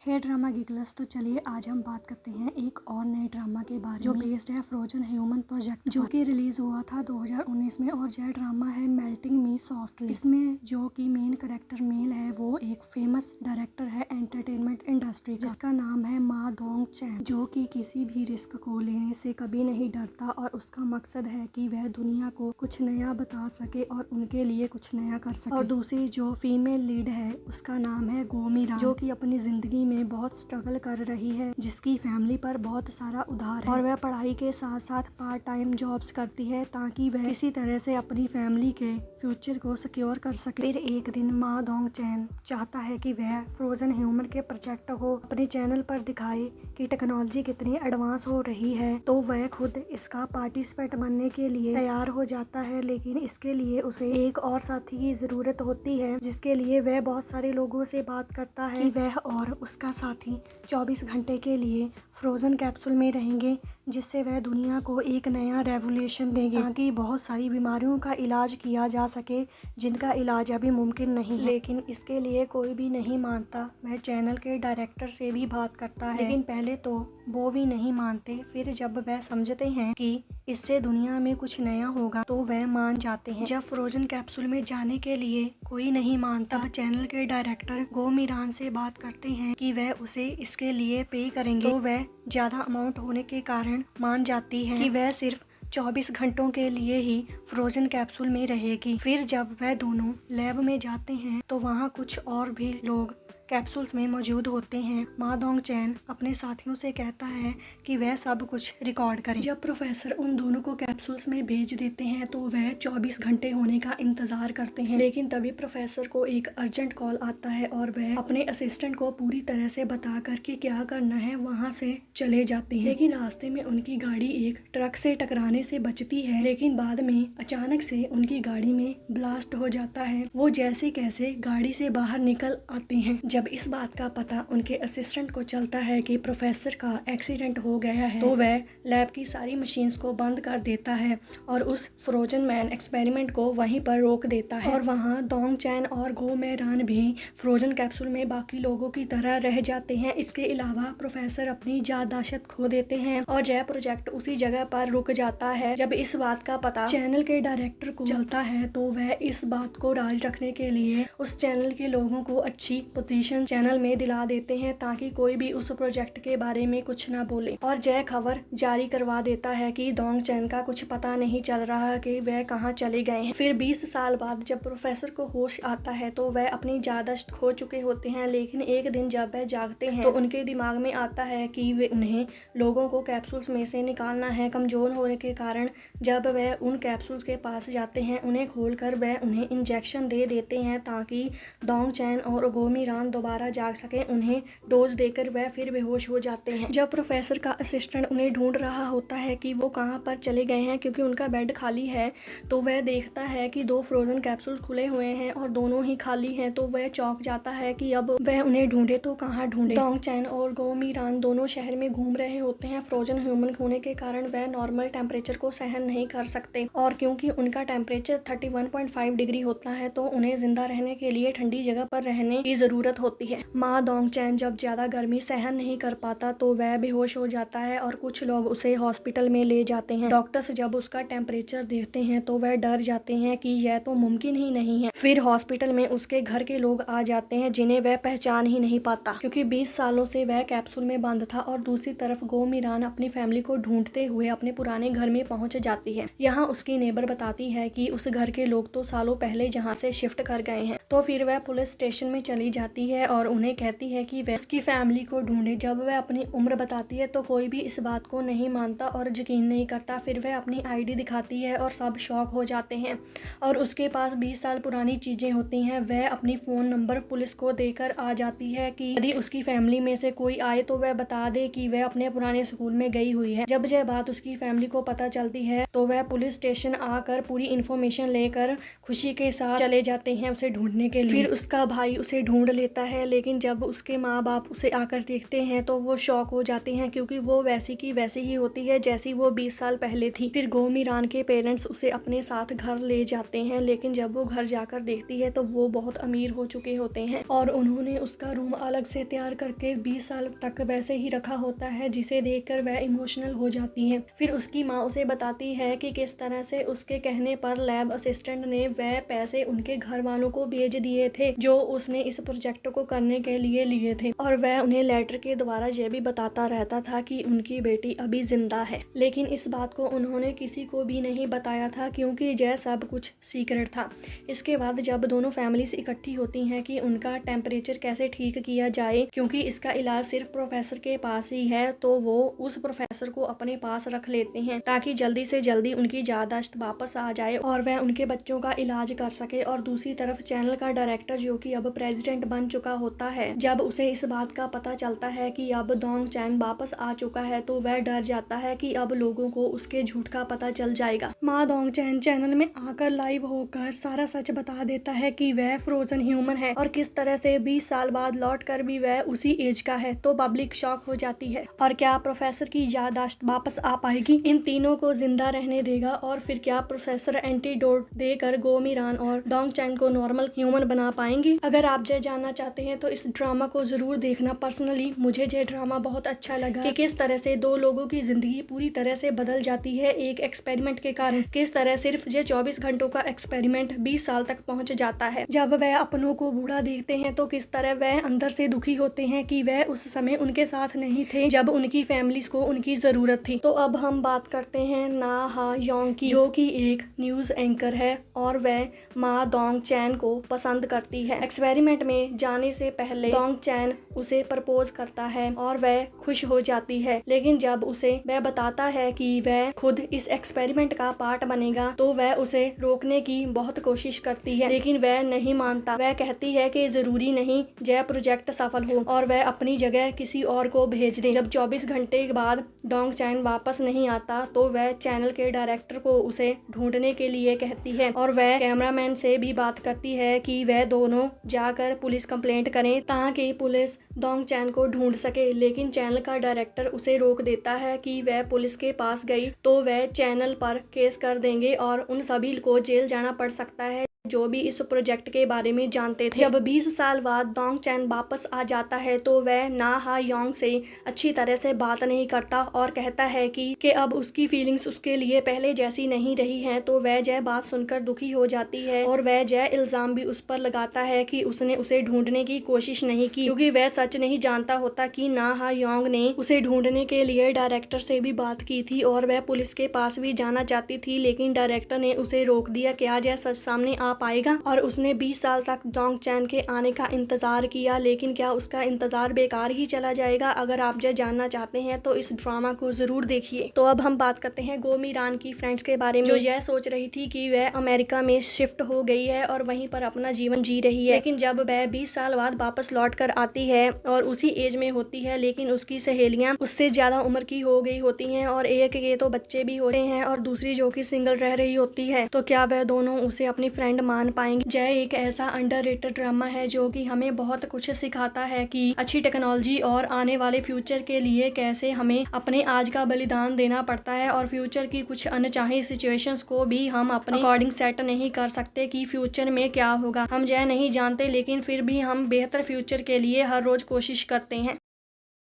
है ड्रामा गिगलस। तो चलिए आज हम बात करते हैं एक और नए ड्रामा के बारे में जो बेस्ड है फ्रोजन ह्यूमन प्रोजेक्ट, जो कि रिलीज हुआ था 2019 में। और यह ड्रामा है मेल्टिंग मी सॉफ्टली। इसमें जो कि मेन कैरेक्टर मेल है वो एक फेमस डायरेक्टर है एंटरटेनमेंट इंडस्ट्री का, जिसका नाम है मा दोंग चैन, जो कि किसी भी रिस्क को लेने से कभी नहीं डरता और उसका मकसद है कि वह दुनिया को कुछ नया बता सके और उनके लिए कुछ नया कर सके। और दूसरी जो फीमेल लीड है उसका नाम है गो मी-रान, जो कि अपनी जिंदगी में बहुत स्ट्रगल कर रही है, जिसकी फैमिली पर बहुत सारा उधार है और वह पढ़ाई के साथ साथ पार्ट टाइम जॉब्स करती है ताकि वह किसी तरह से अपनी फैमिली के फ्यूचर को सिक्योर कर सके। फिर एक दिन मा दोंग चैन चाहता है कि वह फ्रोजन ह्यूमन के प्रोजेक्ट को अपने चैनल पर दिखाए कि टेक्नोलॉजी कितनी एडवांस हो रही है, तो वह खुद इसका पार्टिसिपेंट बनने के लिए तैयार हो जाता है। लेकिन इसके लिए उसे एक और साथी की जरूरत होती है, जिसके लिए वह बहुत सारे लोगों से बात करता है कि वह और उसका साथी 24 घंटे के लिए फ्रोजन कैप्सूल में रहेंगे, जिससे वह दुनिया को एक नया रेवोल्यूशन देंगे ताकि बहुत सारी बीमारियों का इलाज किया जा सके जिनका इलाज अभी मुमकिन नहीं है। लेकिन इसके लिए कोई भी नहीं मानता। वह चैनल के डायरेक्टर से भी बात करता है, लेकिन पहले तो वो भी नहीं मानते। फिर जब वह समझते हैं कि इससे दुनिया में कुछ नया होगा तो वह मान जाते हैं। जब फ्रोजन कैप्सूल में जाने के लिए कोई नहीं मानता, तब चैनल के डायरेक्टर गो मी-रान से बात करते हैं कि वह उसे इसके लिए पे करेंगे, तो वह ज्यादा अमाउंट होने के कारण मान जाती है कि वह सिर्फ 24 घंटों के लिए ही फ्रोजन कैप्सूल में रहेगी। फिर जब वह दोनों लैब में जाते हैं तो वहाँ कुछ और भी लोग कैप्सूल्स में मौजूद होते हैं। मा दोंग चैन अपने साथियों से कहता है कि वह सब कुछ रिकॉर्ड करें। जब प्रोफेसर उन दोनों को कैप्सूल्स में भेज देते हैं तो वह 24 घंटे होने का इंतजार करते हैं, लेकिन तभी प्रोफेसर को एक अर्जेंट कॉल आता है और वह अपने असिस्टेंट को पूरी तरह से बता कर के क्या करना है वहाँ से चले जाते हैं। लेकिन रास्ते में उनकी गाड़ी एक ट्रक से टकराने से बचती है, लेकिन बाद में अचानक से उनकी गाड़ी में ब्लास्ट हो जाता है। वो जैसे कैसे गाड़ी से बाहर निकल आते हैं। जब इस बात का पता उनके असिस्टेंट को चलता है कि प्रोफेसर का एक्सीडेंट हो गया है, तो वह लैब की सारी मशीन्स को बंद कर देता है और उस फ्रोजन मैन एक्सपेरिमेंट को वहीं पर रोक देता है। और वहाँ दोंग चैन और गो मी-रान भी फ्रोजन कैप्सूल में बाकी लोगों की तरह रह जाते हैं। इसके अलावा प्रोफेसर अपनी याददाश्त खो देते हैं और यह प्रोजेक्ट उसी जगह पर रुक जाता है। जब इस बात का पता चैनल के डायरेक्टर को चलता है तो वह इस बात को राज रखने के लिए उस चैनल के लोगों को अच्छी पोजीशन चैनल में दिला देते हैं ताकि कोई भी उस प्रोजेक्ट के बारे में कुछ ना बोले। और यह खबर जारी करवा देता है कि दोंग चैन का कुछ पता नहीं चल रहा कि वह कहाँ चले गए हैं। फिर 20 साल बाद जब प्रोफेसर को होश आता है तो वह अपनी याददाश्त खो चुके होते हैं, लेकिन एक दिन जब वह जागते हैं तो उनके दिमाग में आता है कि वे उन्हें लोगों को कैप्सूल्स में से निकालना है। कमजोर होने के कारण जब वह उन कैप्सूल्स के पास जाते हैं, उन्हें खोलकर वह उन्हें इंजेक्शन दे देते हैं ताकि दोंग चैन और गो मी-रान दोबारा जाग सके। उन्हें डोज देकर वह फिर बेहोश हो जाते हैं। जब प्रोफेसर का असिस्टेंट उन्हें ढूंढ रहा होता है कि वो कहाँ पर चले गए हैं क्योंकि उनका बेड खाली है, तो वह देखता है कि 2 फ्रोजन कैप्सूल खुले हुए हैं और दोनों ही खाली हैं। तो वह चौंक जाता है कि अब वह उन्हें ढूंढे तो कहाँ ढूंढे। दोंग चैन और गो मी-रान दोनों शहर में घूम रहे होते हैं। फ्रोजन ह्यूमन होने के कारण वह नॉर्मल टेम्परेचर को सहन नहीं कर सकते और क्योंकि उनका टेम्परेचर 31.5 डिग्री होता है तो उन्हें जिंदा रहने के लिए ठंडी जगह पर रहने की जरूरत होती है। मा दोंग चैन जब ज्यादा गर्मी सहन नहीं कर पाता तो वह बेहोश हो जाता है और कुछ लोग उसे हॉस्पिटल में ले जाते हैं। डॉक्टर्स जब उसका टेम्परेचर देखते हैं तो वह डर जाते हैं कि यह तो मुमकिन ही नहीं है। फिर हॉस्पिटल में उसके घर के लोग आ जाते हैं जिन्हें वह पहचान ही नहीं पाता क्योंकि 20 सालों से वह कैप्सूल में बंद था। और दूसरी तरफ गो मी-रान अपनी फैमिली को ढूंढते हुए अपने पुराने घर में पहुंच जाती है। यहाँ उसकी नेबर बताती है कि उस घर के लोग तो सालों पहले जहाँ से शिफ्ट कर गए हैं। तो फिर वह पुलिस स्टेशन में चली जाती है और उन्हें कहती है कि वह उसकी फैमिली को ढूंढे। जब वह अपनी उम्र बताती है तो कोई भी इस बात को नहीं मानता और यकीन नहीं करता। फिर वह अपनी आईडी दिखाती है और सब शॉक हो जाते हैं और उसके पास 20 साल पुरानी चीजें होती हैं। वह अपनी फोन नंबर पुलिस को देकर आ जाती है कि यदि उसकी फैमिली में से कोई आए तो वह बता दे कि वह अपने पुराने स्कूल में गई हुई है। जब यह बात उसकी फैमिली को पता चलती है तो वह पुलिस स्टेशन आकर पूरी इन्फॉर्मेशन लेकर खुशी के साथ चले जाते हैं उसे ढूंढने। ढूंढने के लिए। फिर उसका भाई उसे ढूंढ लेता है, लेकिन जब उसके माँ बाप उसे आकर देखते हैं तो वो शॉक हो जाते हैं, क्योंकि वो वैसी की वैसी ही होती है जैसी वो 20 साल पहले थी। फिर गो मीरान के पेरेंट्स उसे अपने साथ घर ले जाते हैं, लेकिन जब वो घर जाकर देखती है तो वो बहुत अमीर हो चुके होते हैं और उन्होंने उसका रूम अलग से तैयार करके 20 साल तक वैसे ही रखा होता है, जिसे देखकर वह इमोशनल हो जाती है। फिर उसकी माँ उसे बताती है कि किस तरह से उसके कहने पर लैब असिस्टेंट ने वह पैसे उनके घर वालों को भेज दिए थे जो उसने इस प्रोजेक्ट को करने के लिए थे, और वह उन्हें लेटर के द्वारा यह भी बताता रहता था कि उनकी बेटी अभी जिंदा है। लेकिन इस बात को उन्होंने किसी को भी नहीं बताया था, क्योंकि यह सब कुछ सीक्रेट था। इसके बाद जब दोनों फैमिलीज इकट्ठी होती हैं कि उनका टेम्परेचर कैसे ठीक किया जाए, क्योंकि इसका इलाज सिर्फ प्रोफेसर के पास ही है, तो वो उस प्रोफेसर को अपने पास रख लेते हैं ताकि जल्दी से जल्दी उनकी याददाश्त वापस आ जाए और वह उनके बच्चों का इलाज कर सके। और दूसरी तरफ चैनल का डायरेक्टर, जो कि अब प्रेसिडेंट बन चुका होता है, जब उसे इस बात का पता चलता है कि अब डोंग चैन वापस आ चुका है तो वह डर जाता है कि अब लोगों को उसके झूठ का पता चल जाएगा। माँ डोंग चैन चैनल में आकर लाइव होकर सारा सच बता देता है कि वह फ्रोजन ह्यूमन है और किस तरह से 20 साल बाद लौट कर भी वह उसी एज का है। तो पब्लिक शॉक हो जाती है। और क्या प्रोफेसर की याददाश्त वापस आ पाएगी? इन तीनों को जिंदा रहने देगा? और फिर क्या प्रोफेसर एंटीडोट देकर गो मीरान और डोंग चैन को नॉर्मल ह्यूमन बना पाएंगे? अगर आप यह जानना चाहते हैं तो इस ड्रामा को जरूर देखना। पर्सनली मुझे यह ड्रामा बहुत अच्छा लगा कि किस तरह से दो लोगों की जिंदगी पूरी तरह से बदल जाती है एक एक्सपेरिमेंट के कारण। किस तरह सिर्फ ये 24 घंटों का एक्सपेरिमेंट 20 साल तक पहुंच जाता है। जब वह अपनों को बूढ़ा देखते हैं तो किस तरह वह अंदर से दुखी होते हैं कि वह उस समय उनके साथ नहीं थे जब उनकी फैमिलीज को उनकी जरूरत थी। तो अब हम बात करते हैं ना हा योंग की, जो कि एक न्यूज एंकर है और वह मा डोंग चैन को पसंद करती है। एक्सपेरिमेंट में जाने से पहले डोंग चैन उसे प्रपोज करता है और वह खुश हो जाती है, लेकिन जब उसे वह बताता है कि वह खुद इस एक्सपेरिमेंट का पार्ट बनेगा तो वह उसे रोकने की बहुत कोशिश करती है, लेकिन वह नहीं मानता। वह कहती है कि जरूरी नहीं यह प्रोजेक्ट सफल हो और वह अपनी जगह किसी और को भेज दे। जब 24 घंटे के बाद डोंग चैन वापस नहीं आता तो वह चैनल के डायरेक्टर को उसे ढूंढने के लिए कहती है और वह कैमरामैन से भी बात करती है कि वह दोनों जाकर पुलिस कंप्लेंट करें ताकि पुलिस डोंग चैन को ढूंढ सके। लेकिन चैनल का डायरेक्टर उसे रोक देता है कि वह पुलिस के पास गई तो वह चैनल पर केस कर देंगे और उन सभी को जेल जाना पड़ सकता है जो भी इस प्रोजेक्ट के बारे में जानते थे। जब 20 साल बाद डोंग चैन वापस आ जाता है तो वह ना हा योंग से अच्छी तरह से बात नहीं करता और कहता है कि अब उसकी फीलिंग्स उसके लिए पहले जैसी नहीं रही हैं। तो वह यह बात सुनकर दुखी हो जाती है और वह यह इल्जाम भी उस पर लगाता है कि उसने उसे ढूंढने की कोशिश नहीं की, क्योंकि वह सच नहीं जानता होता कि ना हा योंग ने उसे ढूंढने के लिए डायरेक्टर से भी बात की थी और वह पुलिस के पास भी जाना चाहती थी, लेकिन डायरेक्टर ने उसे रोक दिया कि आज यह सच सामने आ पाएगा। और उसने 20 साल तक डोंग चैन के आने का इंतजार किया, लेकिन क्या उसका इंतजार बेकार ही चला जाएगा? अगर आप यह जानना चाहते हैं तो इस ड्रामा को जरूर देखिए। तो अब हम बात करते हैं गो मीरान की फ्रेंड्स के बारे में, जो यह सोच रही थी कि वह अमेरिका में शिफ्ट हो गई है और वहीं पर अपना जीवन जी रही है, लेकिन जब वह 20 साल बाद वापस लौट कर आती है और उसी एज में होती है, लेकिन उसकी सहेलियां उससे ज्यादा उम्र की हो गई होती हैं और एक के तो बच्चे भी होते हैं और दूसरी जो कि सिंगल रह रही होती है। तो क्या वह दोनों उसे अपनी फ्रेंड मान पाएंगे? जय एक ऐसा अंडररेटेड ड्रामा है जो कि हमें बहुत कुछ सिखाता है कि अच्छी टेक्नोलॉजी और आने वाले फ्यूचर के लिए कैसे हमें अपने आज का बलिदान देना पड़ता है और फ्यूचर की कुछ अनचाही सिचुएशंस को भी हम अपने अकॉर्डिंग सेट नहीं कर सकते कि फ्यूचर में क्या होगा। हम यह नहीं जानते, लेकिन फिर भी हम बेहतर फ्यूचर के लिए हर रोज कोशिश करते हैं।